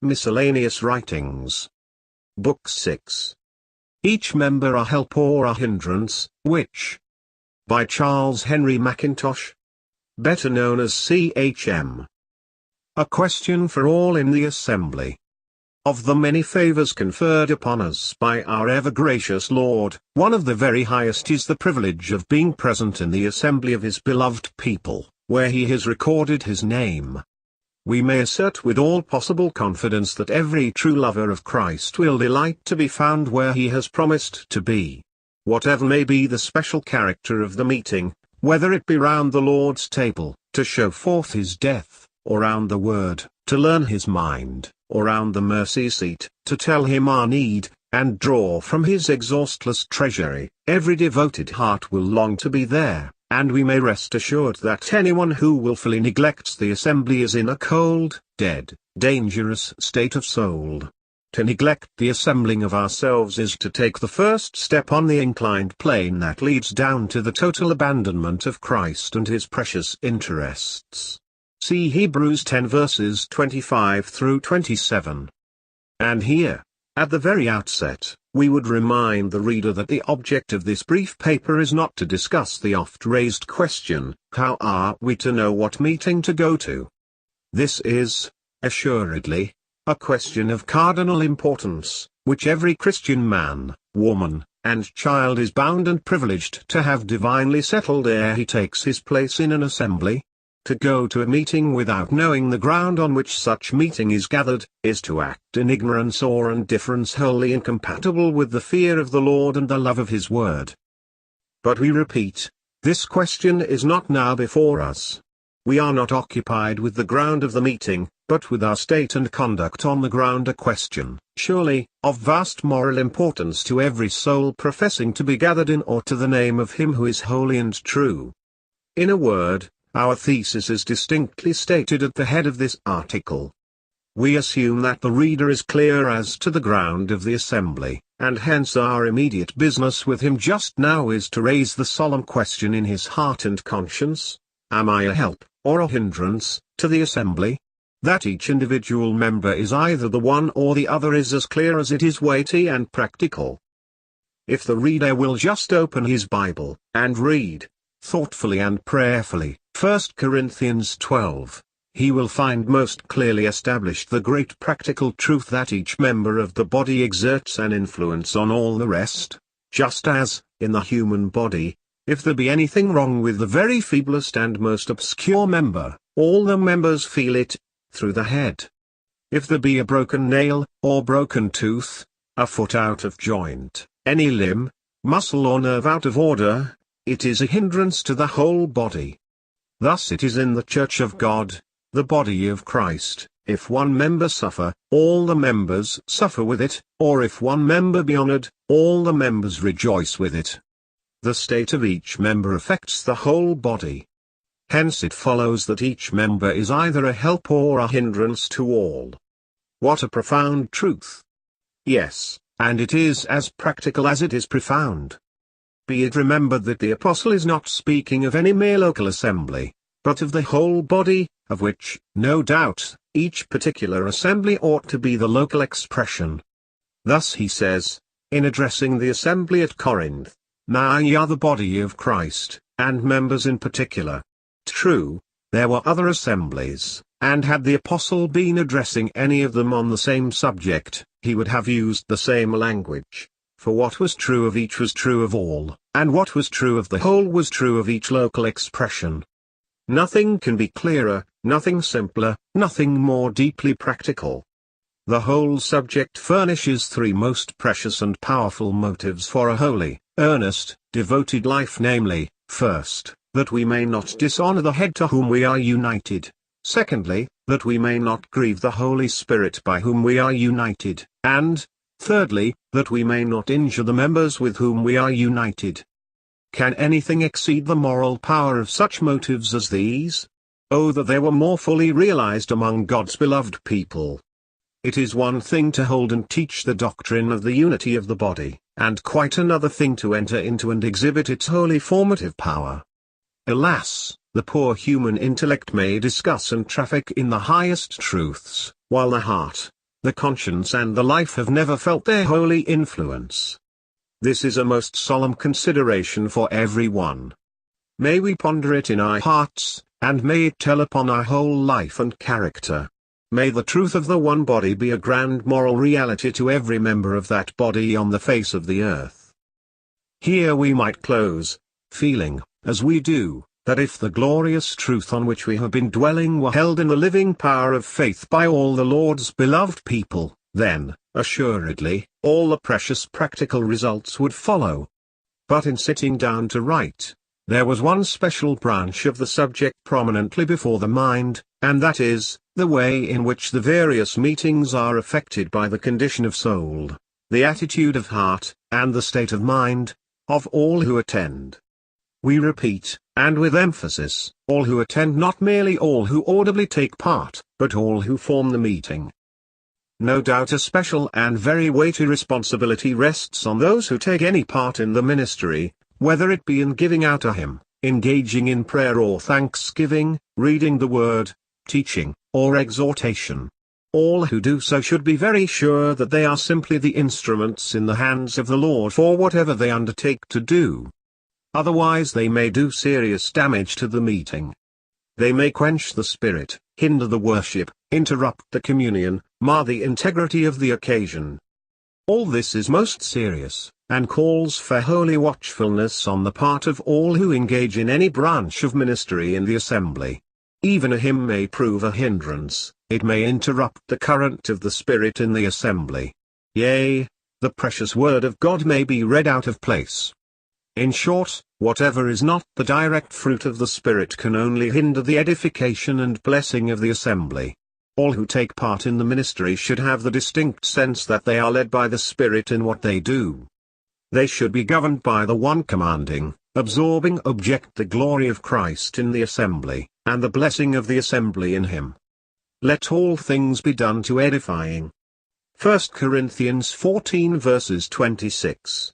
Miscellaneous Writings. Book 6. Each Member a Help or a Hindrance, which? By Charles Henry Mackintosh, better known as CHM. A question for all in the assembly. Of the many favors conferred upon us by our ever-gracious Lord, one of the very highest is the privilege of being present in the assembly of His beloved people, where He has recorded His name. We may assert with all possible confidence that every true lover of Christ will delight to be found where he has promised to be. Whatever may be the special character of the meeting, whether it be round the Lord's table, to show forth His death, or round the Word, to learn His mind, or round the mercy seat, to tell Him our need, and draw from His exhaustless treasury, every devoted heart will long to be there. And we may rest assured that anyone who wilfully neglects the assembly is in a cold, dead, dangerous state of soul. To neglect the assembling of ourselves is to take the first step on the inclined plane that leads down to the total abandonment of Christ and His precious interests. See Hebrews 10 verses 25 through 27. And here, at the very outset, we would remind the reader that the object of this brief paper is not to discuss the oft-raised question, how are we to know what meeting to go to? This is, assuredly, a question of cardinal importance, which every Christian man, woman, and child is bound and privileged to have divinely settled ere he takes his place in an assembly. To go to a meeting without knowing the ground on which such meeting is gathered, is to act in ignorance or indifference wholly incompatible with the fear of the Lord and the love of His word. But we repeat, this question is not now before us. We are not occupied with the ground of the meeting, but with our state and conduct on the ground, a question, surely, of vast moral importance to every soul professing to be gathered in or to the name of Him who is holy and true. In a word, our thesis is distinctly stated at the head of this article. We assume that the reader is clear as to the ground of the assembly, and hence our immediate business with him just now is to raise the solemn question in his heart and conscience, am I a help, or a hindrance, to the assembly? That each individual member is either the one or the other is as clear as it is weighty and practical. If the reader will just open his Bible, and read, thoughtfully and prayerfully, 1 Corinthians 12, he will find most clearly established the great practical truth that each member of the body exerts an influence on all the rest, just as, in the human body, if there be anything wrong with the very feeblest and most obscure member, all the members feel it, through the head. If there be a broken nail, or broken tooth, a foot out of joint, any limb, muscle or nerve out of order, it is a hindrance to the whole body. Thus it is in the Church of God, the body of Christ, if one member suffer, all the members suffer with it, or if one member be honored, all the members rejoice with it. The state of each member affects the whole body. Hence it follows that each member is either a help or a hindrance to all. What a profound truth! Yes, and it is as practical as it is profound. Be it remembered that the Apostle is not speaking of any mere local assembly, but of the whole body, of which, no doubt, each particular assembly ought to be the local expression. Thus he says, in addressing the assembly at Corinth, now ye are the body of Christ, and members in particular. True, there were other assemblies, and had the Apostle been addressing any of them on the same subject, he would have used the same language. For what was true of each was true of all, and what was true of the whole was true of each local expression. Nothing can be clearer, nothing simpler, nothing more deeply practical. The whole subject furnishes three most precious and powerful motives for a holy, earnest, devoted life, namely, first, that we may not dishonor the head to whom we are united; secondly, that we may not grieve the Holy Spirit by whom we are united; and, thirdly, that we may not injure the members with whom we are united. Can anything exceed the moral power of such motives as these? Oh, that they were more fully realized among God's beloved people. It is one thing to hold and teach the doctrine of the unity of the body, and quite another thing to enter into and exhibit its holy formative power. Alas, the poor human intellect may discuss and traffic in the highest truths, while the heart, the conscience and the life have never felt their holy influence. This is a most solemn consideration for every one. May we ponder it in our hearts, and may it tell upon our whole life and character. May the truth of the one body be a grand moral reality to every member of that body on the face of the earth. Here we might close, feeling, as we do, that if the glorious truth on which we have been dwelling were held in the living power of faith by all the Lord's beloved people, then, assuredly, all the precious practical results would follow. But in sitting down to write, there was one special branch of the subject prominently before the mind, and that is, the way in which the various meetings are affected by the condition of soul, the attitude of heart, and the state of mind, of all who attend. We repeat, and with emphasis, all who attend, not merely all who audibly take part, but all who form the meeting. No doubt a special and very weighty responsibility rests on those who take any part in the ministry, whether it be in giving out a hymn, engaging in prayer or thanksgiving, reading the word, teaching, or exhortation. All who do so should be very sure that they are simply the instruments in the hands of the Lord for whatever they undertake to do. Otherwise they may do serious damage to the meeting. They may quench the spirit, hinder the worship, interrupt the communion, mar the integrity of the occasion. All this is most serious, and calls for holy watchfulness on the part of all who engage in any branch of ministry in the assembly. Even a hymn may prove a hindrance, it may interrupt the current of the Spirit in the assembly. Yea, the precious word of God may be read out of place. In short, whatever is not the direct fruit of the Spirit can only hinder the edification and blessing of the assembly. All who take part in the ministry should have the distinct sense that they are led by the Spirit in what they do. They should be governed by the one commanding, absorbing object, the glory of Christ in the assembly, and the blessing of the assembly in him. Let all things be done to edifying. 1 Corinthians 14 verses 26.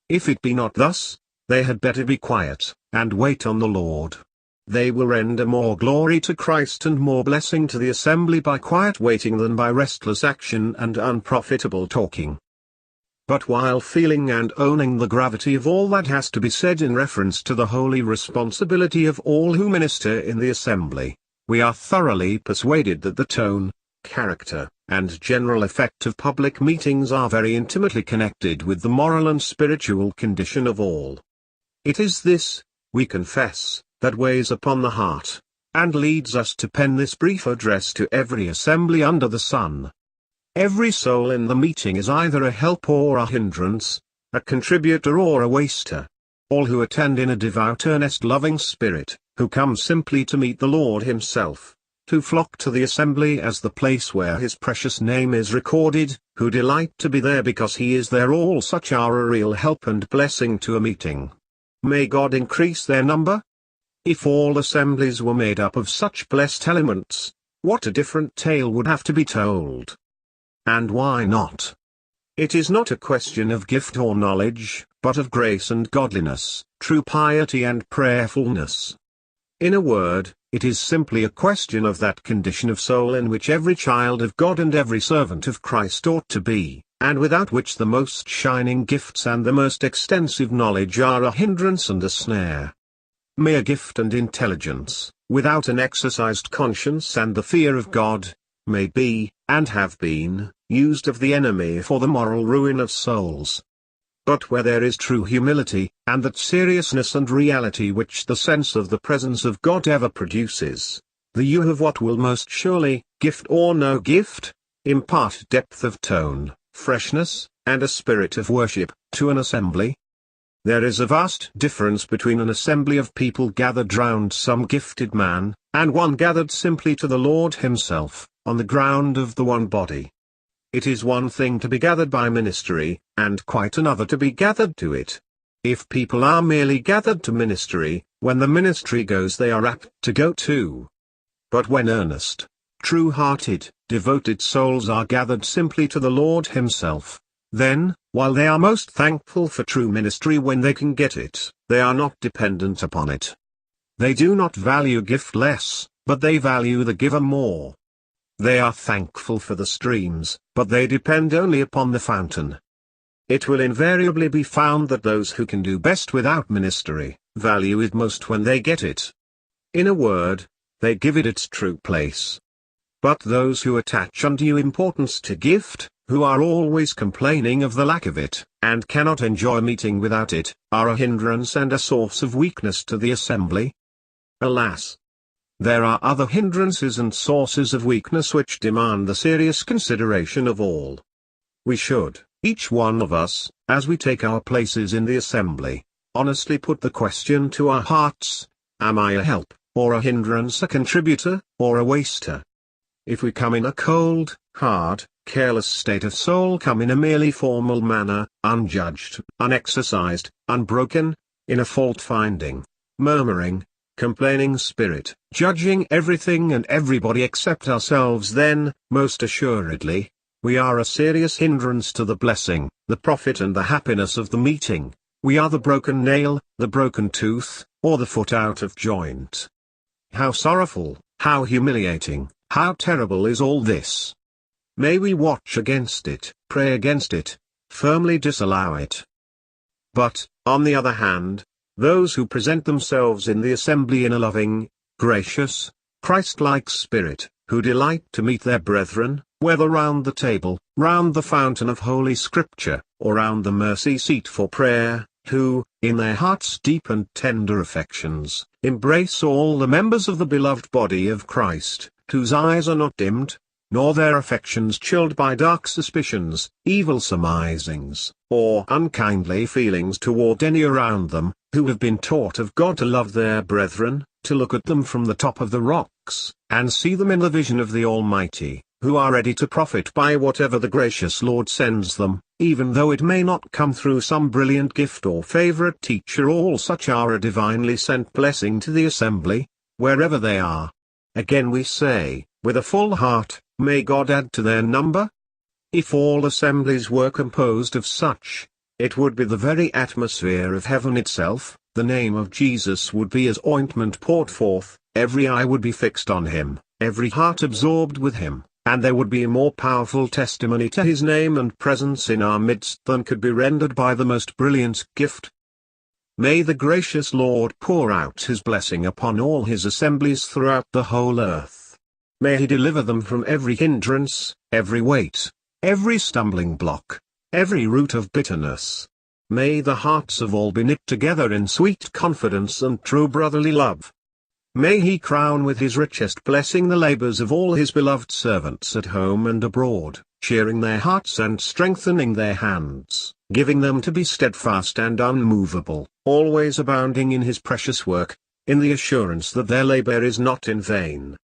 If it be not thus, they had better be quiet, and wait on the Lord. They will render more glory to Christ and more blessing to the assembly by quiet waiting than by restless action and unprofitable talking. But while feeling and owning the gravity of all that has to be said in reference to the holy responsibility of all who minister in the assembly, we are thoroughly persuaded that the tone, character, and general effect of public meetings are very intimately connected with the moral and spiritual condition of all. It is this, we confess, that weighs upon the heart, and leads us to pen this brief address to every assembly under the sun. Every soul in the meeting is either a help or a hindrance, a contributor or a waster. All who attend in a devout, earnest, loving spirit, who come simply to meet the Lord himself, who flock to the assembly as the place where his precious name is recorded, who delight to be there because he is there, all such are a real help and blessing to a meeting. May God increase their number? If all assemblies were made up of such blessed elements, what a different tale would have to be told. And why not? It is not a question of gift or knowledge, but of grace and godliness, true piety and prayerfulness. In a word, it is simply a question of that condition of soul in which every child of God and every servant of Christ ought to be, and without which the most shining gifts and the most extensive knowledge are a hindrance and a snare. Mere gift and intelligence, without an exercised conscience and the fear of God, may be, and have been, used of the enemy for the moral ruin of souls. But where there is true humility, and that seriousness and reality which the sense of the presence of God ever produces, the you of what will most surely, gift or no gift, impart depth of tone, freshness, and a spirit of worship, to an assembly. There is a vast difference between an assembly of people gathered round some gifted man, and one gathered simply to the Lord himself, on the ground of the one body. It is one thing to be gathered by ministry, and quite another to be gathered to it. If people are merely gathered to ministry, when the ministry goes they are apt to go too. But when earnest, true-hearted, devoted souls are gathered simply to the Lord himself, then, while they are most thankful for true ministry when they can get it, they are not dependent upon it. They do not value gift less, but they value the giver more. They are thankful for the streams, but they depend only upon the fountain. It will invariably be found that those who can do best without ministry, value it most when they get it. In a word, they give it its true place. But those who attach undue importance to gift, who are always complaining of the lack of it, and cannot enjoy meeting without it, are a hindrance and a source of weakness to the assembly. Alas! There are other hindrances and sources of weakness which demand the serious consideration of all. We should, each one of us, as we take our places in the assembly, honestly put the question to our hearts: am I a help, or a hindrance, a contributor, or a waster? If we come in a cold, hard, careless state of soul, come in a merely formal manner, unjudged, unexercised, unbroken, in a fault-finding, murmuring, complaining spirit, judging everything and everybody except ourselves, then, most assuredly, we are a serious hindrance to the blessing, the profit and the happiness of the meeting. We are the broken nail, the broken tooth, or the foot out of joint. How sorrowful, how humiliating, how terrible is all this! May we watch against it, pray against it, firmly disallow it. But, on the other hand, those who present themselves in the assembly in a loving, gracious, Christ-like spirit, who delight to meet their brethren, whether round the table, round the fountain of Holy Scripture, or round the mercy seat for prayer, who, in their hearts' deep and tender affections, embrace all the members of the beloved body of Christ, whose eyes are not dimmed, nor their affections chilled by dark suspicions, evil surmisings, or unkindly feelings toward any around them, who have been taught of God to love their brethren, to look at them from the top of the rocks, and see them in the vision of the Almighty, who are ready to profit by whatever the gracious Lord sends them, even though it may not come through some brilliant gift or favorite teacher. All such are a divinely sent blessing to the assembly, wherever they are. Again we say, with a full heart, may God add to their number? If all assemblies were composed of such, it would be the very atmosphere of heaven itself. The name of Jesus would be as ointment poured forth, every eye would be fixed on him, every heart absorbed with him, and there would be a more powerful testimony to his name and presence in our midst than could be rendered by the most brilliant gift. May the gracious Lord pour out his blessing upon all his assemblies throughout the whole earth. May he deliver them from every hindrance, every weight, every stumbling block, every root of bitterness. May the hearts of all be knit together in sweet confidence and true brotherly love. May he crown with his richest blessing the labors of all his beloved servants at home and abroad, cheering their hearts and strengthening their hands, giving them to be steadfast and unmovable, always abounding in his precious work, in the assurance that their labor is not in vain.